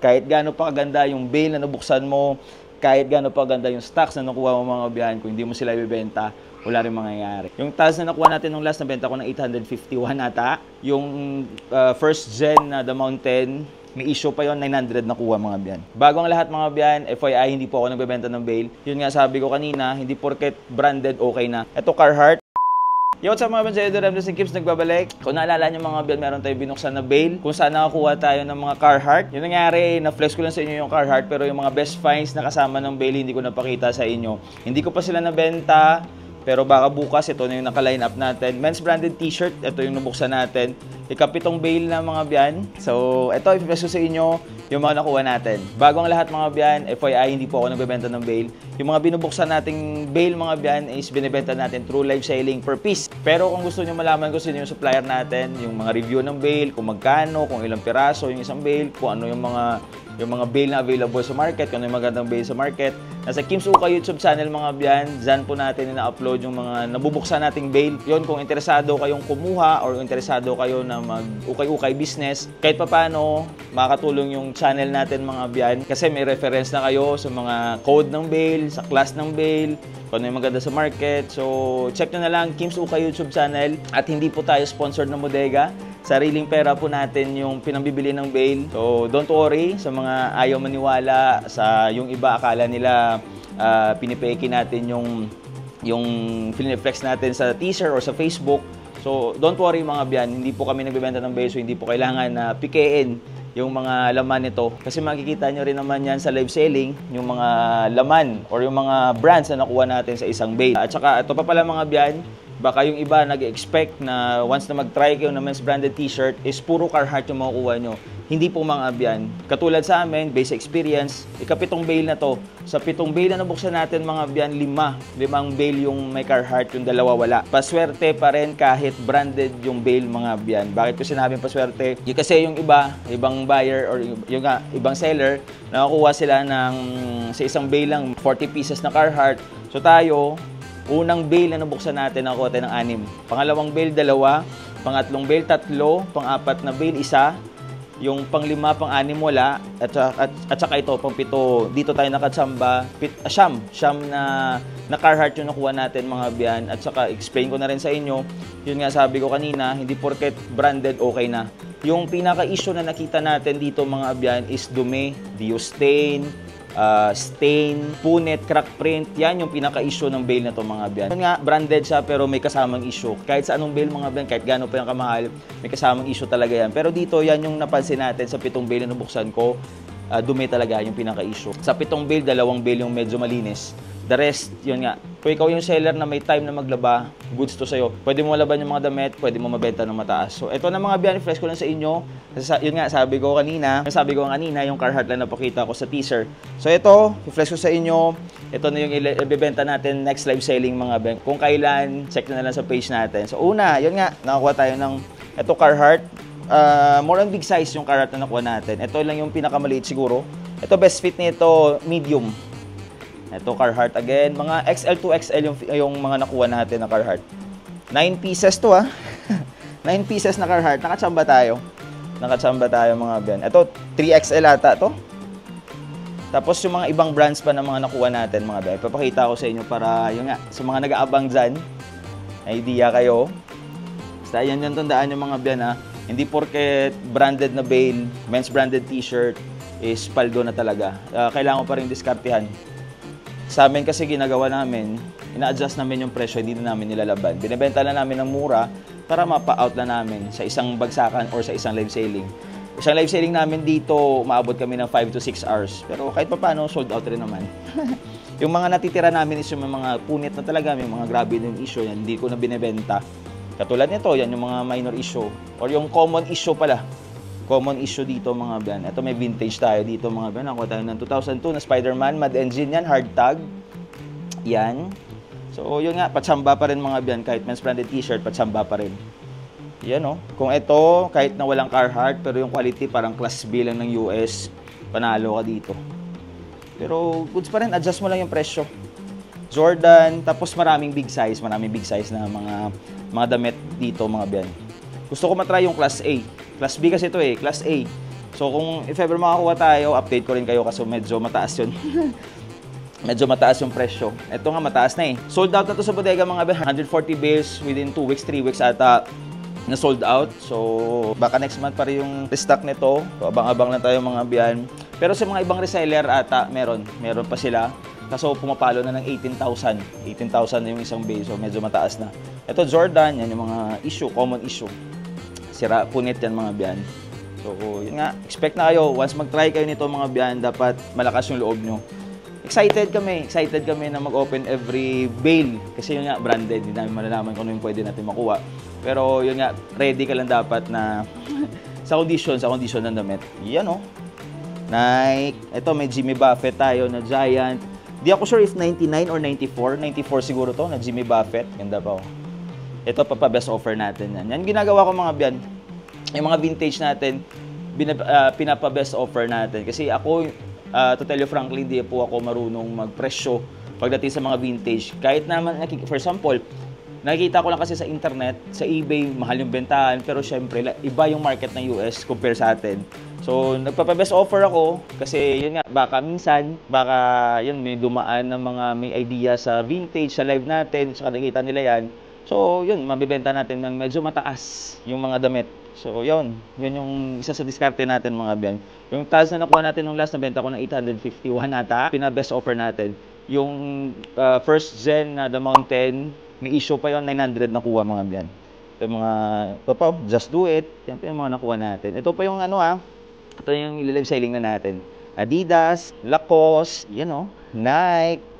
Kahit gaano pa kaganda yung bale na nabuksan mo, kahit gaano pa kaganda yung stocks na nakuha mo mga kababayan, kung hindi mo sila ibebenta, wala rin mangyayari. Yung tiles na nakuha natin nung last na benta ko ng 851 ata, yung first gen na The Mountain, may issue pa yon, 900 nakuha mga biyan. Bago ang lahat mga biyan, FYI, hindi po ako nagbebenta ng bale. Yun nga sabi ko kanina, hindi porket branded okay na. Ito Carhartt. Yo, what's up mga Bansedo, Remdes and Kips nagbabalik. Kung naalala nyo mga biyan, meron tayo binuksan na bale kung saan nakakuha tayo ng mga Carhartt. Yung nangyari, na-flex ko lang sa inyo yung Carhartt, pero yung mga best finds na kasama ng bale, hindi ko napakita sa inyo. Hindi ko pa sila nabenta. Pero baka bukas, ito na yung naka-line up natin. Men's branded t-shirt, ito yung nabuksan natin. Ikapitong bale na mga biyan. So, ito, ipipreso sa inyo yung mga nakuha natin. Bago ang lahat mga biyan, FYI, hindi po ako nagbebenta ng bale. Yung mga binubuksan nating bale mga biyan is binibenta natin through live selling per piece. Pero kung gusto nyo malaman kung sino yung supplier natin, yung mga review ng bale, kung magkano, kung ilang piraso yung isang bale, kung ano yung mga bale na available sa market, kung ano yung magandang bale sa market. Nasa Kim's Ukay YouTube channel mga biyan, dyan po natin ina-upload yung mga nabubuksan nating bale. Yun, kung interesado kayong kumuha or interesado kayo na mag-ukay-ukay business, kahit paano makakatulong yung channel natin mga biyan. Kasi may reference na kayo sa mga code ng bale, sa class ng bale, kung ano yung maganda sa market. So, check nyo na lang Kim's Ukay YouTube channel. At hindi po tayo sponsored ng bodega. Sariling pera po natin yung pinambibili ng bale. So, don't worry sa mga ayaw maniwala sa yung iba akala nila pinipeke natin yung piniflex natin sa teaser or sa Facebook. So, don't worry mga biyan, hindi po kami nagbebenta ng bale, so hindi po kailangan na pikein yung mga laman nito. Kasi makikita nyo rin naman yan sa live selling, yung mga laman or yung mga brands na nakuha natin sa isang bale. At saka, ito pa pala mga biyan, baka yung iba nag-expect na once na mag-try kayo ng men's branded t-shirt is puro Carhartt yung makukuha nyo. Hindi po mga abyan. Katulad sa amin, based experience, ikapitong bale na to. Sa pitong bale na nabuksan natin mga abyan, limang bale yung may Carhartt, yung dalawa wala. Paswerte pa rin kahit branded yung bale mga abyan. Bakit ko sinabing paswerte? Yung kasi yung ibang buyer or yung ibang seller, nakakuha sila sa isang bale lang 40 pieces na Carhartt. So tayo, unang bale na nabuksan natin, nakuha tayo ng 6. Pangalawang bale, 2. Pangatlong bale, 3. Pang-apat na bale, 1. Yung pang-5, pang-6 wala. At saka ito, pang-7. Dito tayo nakatsamba. Siyam na Carhartt yung nakuha natin mga biyan. At saka explain ko na rin sa inyo. Yun nga sabi ko kanina, hindi porket branded okay na. Yung pinaka-issue na nakita natin dito mga biyan is dumi, dio stain, stain, punit, crack print. Yan yung pinaka-issue ng bale na to mga biyan. Yun nga, branded siya pero may kasamang issue. Kahit sa anong bale mga biyan, kahit gaano pa yung kamahal, may kasamang issue talaga yan. Pero dito, yan yung napansin natin sa 7 bale na nabuksan ko. Dumi talaga yung pinaka-issue. Sa 7 bale, 2 bale yung medyo malinis. The rest, yun nga. Kung ikaw yung seller na may time na maglaba, goods to sa'yo. Pwede mo laban yung mga damit, pwede mo mabenta ng mataas. So, ito na mga biyan, fresh ko lang sa inyo. Yun nga, sabi ko kanina, yung Carhartt lang napakita ko sa teaser. So, ito, fresh ko sa inyo. Ito na yung ibebenta natin next live selling mga biyan. Kung kailan, check na lang sa page natin. So, una, yun nga, nakakuha tayo ng ito Carhartt. More on big size yung Carhartt na nakuha natin. Ito lang yung pinakamaliit siguro. Ito, best fit nito, medium. Ito, Carhartt again. Mga XL to XL yung mga nakuha natin na Carhartt. 9 pieces to 9 pieces na Carhartt. Nakatsamba tayo mga biyan. Ito, 3XL ata to. Tapos yung mga ibang brands pa na mga nakuha natin mga biyan. Ipapakita ko sa inyo para yun nga, sa mga nag-aabang dyan, idea kayo. Basta yan yung tandaan yung mga biyan Hindi porket branded na bale, men's branded t-shirt is paldo na talaga. Kailangan ko pa rin diskartehan. Sa amin kasi ginagawa namin, ina-adjust namin yung presyo, hindi na namin nilalaban. Binibenta na namin ng mura para mapa-out na namin sa isang bagsakan or sa isang live selling. Isang live selling namin dito, maabot kami ng 5 to 6 hours. Pero kahit pa paano, sold out rin naman. Yung mga natitira namin is yung mga punit na talaga, may mga grabe yung issue yan, hindi ko na binibenta. Katulad nito, yan yung mga minor issue. Or yung common issue pala. Common issue dito mga biyan. Ito may vintage tayo dito mga biyan. Nakuha tayo ng 2002 na Spider-Man, Mad Engine yan, hard tag. Yan. So yun nga, patsamba pa rin mga biyan. Kahit men's branded t-shirt, patsamba pa rin. Yan Kung ito, kahit na walang Carhartt, pero yung quality parang class B lang ng US, panalo ka dito. Pero goods pa rin, adjust mo lang yung presyo. Jordan, tapos maraming big size na mga damit dito mga biyan. Gusto ko matry yung class A. Class B kasi ito Class A. So kung if ever makakuha tayo, update ko rin kayo kasi medyo mataas yun. Medyo mataas yung presyo. Ito nga, mataas na eh. Sold out na to sa bodega mga ben. 140 bales within 2 weeks, 3 weeks ata na sold out. So baka next month pa rin yung restock nito. So abang-abang lang tayo mga biyan. Pero sa mga ibang reseller ata, meron pa sila. Kaso pumapalo na ng 18,000. 18,000 na yung isang bale. So medyo mataas na. Ito Jordan, yan yung mga issue, common issue. Sira, punit yan mga biyan. So yun nga, expect na kayo. Once mag-try kayo nito mga biyan, dapat malakas yung loob nyo. Excited kami na mag-open every bale. Kasi yun nga, branded. Hindi namin malalaman kung ano yung pwede natin makuha. Pero yun nga, ready ka lang dapat na sa condition ng damit. Yan o. Nike. Ito, may Jimmy Buffett tayo na Giant. Di ako sure if 99 or 94. 94 siguro to, na Jimmy Buffett. Ganda pa o. Ito, best offer natin yan. Yan ginagawa ko mga biyan. Yung mga vintage natin, pinapa-best offer natin. Kasi ako, to tell you frankly, di po ako marunong magpresyo pagdating sa mga vintage. Kahit naman, for example, nakikita ko lang kasi sa internet, sa eBay, mahal yung bentahan. Pero syempre, iba yung market ng US compare sa atin. So, nagpapa-best offer ako kasi yun nga, baka yun, may dumaan ng mga may idea sa vintage, sa live natin, saka nakikita nila yan. So, yun, mabibenta natin ng medyo mataas yung mga damit. So, yun yung isa sa diskarte natin mga biyan. Yung Taz na nakuha natin nung last na benta ko ng 851 ata, pina-best offer natin. Yung first gen na The Mountain, may issue pa yon 900 nakuha mga biyan. Ito yung mga, Just Do It, yan pa yung mga nakuha natin. Ito pa yung ito yung live selling na natin. Adidas, Lacoste, Nike.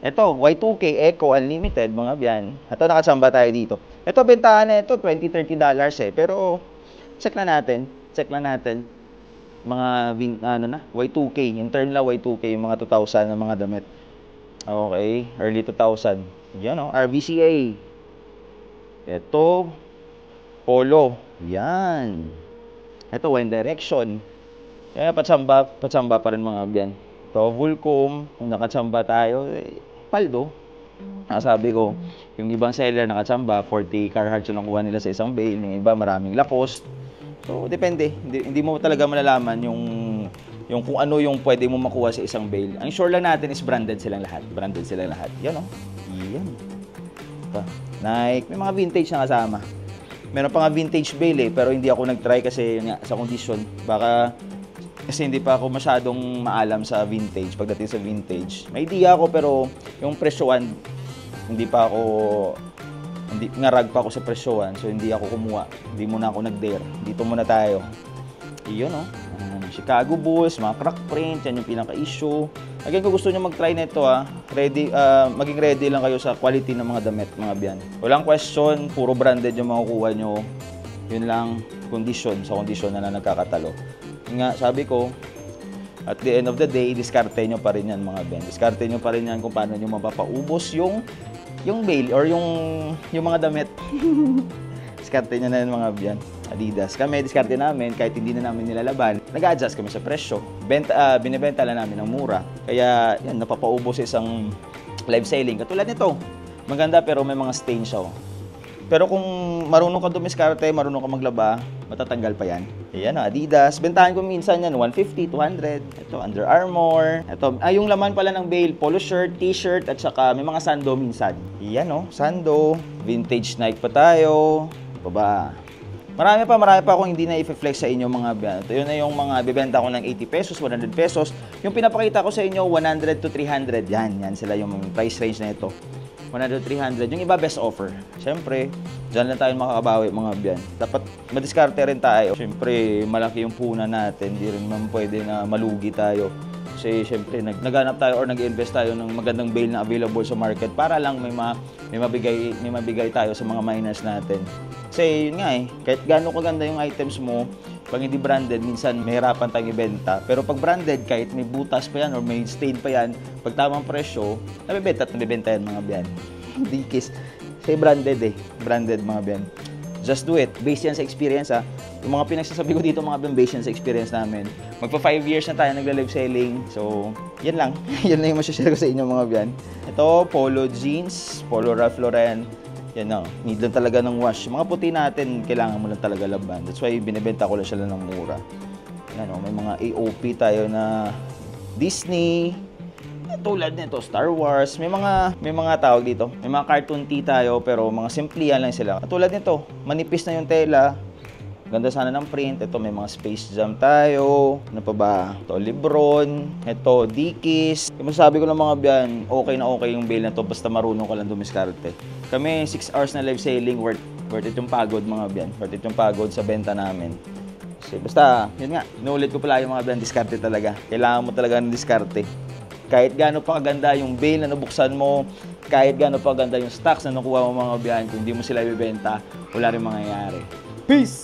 Ito, Y2K Eco Unlimited, mga biyan. Ito, nakasamba tayo dito. Ito, bentahan na ito, $20-30 eh. Pero, check lang natin. Mga, Y2K. In turn lang, Y2K, yung mga 2,000 na mga damit. Okay, early 2000. Yan RVCA. Ito, Polo. Yan. Ito, One Direction. Kaya, patsamba pa rin mga biyan. Ito, Vulcom. Kung nakatsamba tayo, paldo. Sabi ko, yung ibang seller nakatsamba, 40 Carhartt yung nakuha nila sa isang bale. Yung iba, maraming Lacoste. So, depende. Hindi mo talaga malalaman yung kung ano yung pwede mo makuha sa isang bale. Ang sure lang natin is branded silang lahat. Yan Yan. Nike. May mga vintage na kasama. Meron pa nga vintage bale pero hindi ako nag-try kasi yun nga, sa condition. Kasi hindi pa ako masyadong maalam sa vintage, pagdating sa vintage. May idea ako pero yung presyoan, ngarag pa ako sa presyoan, so hindi ako kumuha. Hindi muna ako nag-dare. Dito muna tayo. Iyon Chicago Bulls, mga crack print, yan yung pinaka-issue. Again, kung gusto nyo mag-try nito maging ready lang kayo sa quality ng mga damit, mga biyan. Walang question, puro branded yung makukuha nyo. Yun lang, sa kondisyon na nagkakatalo. Nga, sabi ko, at the end of the day, diskarte nyo pa rin yan mga ben. Diskarte nyo pa rin yan kung paano nyo mapapaubos yung bale or yung mga damit. Diskarte nyo na yan mga ben. Adidas. Kami, diskarte namin, kahit hindi na namin nilalaban, nag-adjust kami sa presyo. Binibenta lang namin ng mura. Kaya, yan, napapaubos sa isang live selling. Katulad nito, maganda pero may mga stain siya. Pero kung marunong ka dumiskarte, marunong ka maglaba, matatanggal pa yan. Ayan, Adidas. Bentahan ko minsan yan, 150, 200. Ito, Under Armour. Ito, yung laman pala ng bale, polo shirt, t-shirt, at saka may mga sando minsan. Ayan, sando. Vintage Nike pa tayo. Baba. Marami pa akong hindi na i-flex sa inyo mga biyan. Ito yun na yung mga bibenta ko ng 80 pesos, 100 pesos. Yung pinapakita ko sa inyo, 100 to 300. Yan sila yung price range na ito. 100, 300. Yung iba, best offer. Siyempre, dyan lang tayo makakabawi mga biyan. Dapat madiskarte rin tayo. Siyempre, malaki yung puna natin. Hindi rin naman pwede na malugi tayo. Kasi siyempre, naghanap tayo or nag-invest tayo ng magandang bale na available sa market para lang may mabigay tayo sa mga miners natin. Kasi yun nga kahit gaano kaganda yung items mo, pag hindi branded, minsan mahirapan tayong ibenta. Pero pag branded, kahit may butas pa yan or may stain pa yan, pag tamang presyo, nabibenta yan mga biyan. Hindi case. Kasi branded mga biyan. Just do it. Based yan sa experience Yung mga pinagsasabi ko dito mga biyan, based yan sa experience namin. Magpa 5 years na tayo nagla-live selling. So, yan lang. Yan lang yung masyashare ko sa inyo mga biyan. Ito, polo jeans, polo Ralph Lauren. Yan need lang talaga ng wash. Mga puti natin, kailangan mo lang talaga laban. That's why binibenta ko lang siya ng mura. Yan o, may mga AOP tayo na Disney. Tulad nito, Star Wars. May mga tawag dito. May mga cartoon tee tayo pero mga simplihan lang sila. Tulad nito, manipis na yung tela. Ganda sana ng print. Ito, may mga Space Jam tayo. Ano pa ba? Ito, Lebron. Ito, Dickies. Masasabi ko ng mga biyan, okay na okay yung bail na to basta marunong ka lang dumiskarte. Kami, 6 hours na live selling, worth it yung pagod mga biyan. Worth it yung pagod sa benta namin. Kasi basta, yun nga, inuulit ko pala yung mga biyan, diskarte talaga. Kailangan mo talaga ng diskarte. Kahit gaano pa kaganda yung bail na nabuksan mo, kahit gaano pa kaganda yung stocks na nakuha mo mga biyan, kung hindi mo sila ibibenta, wala rin mangyayari. Peace!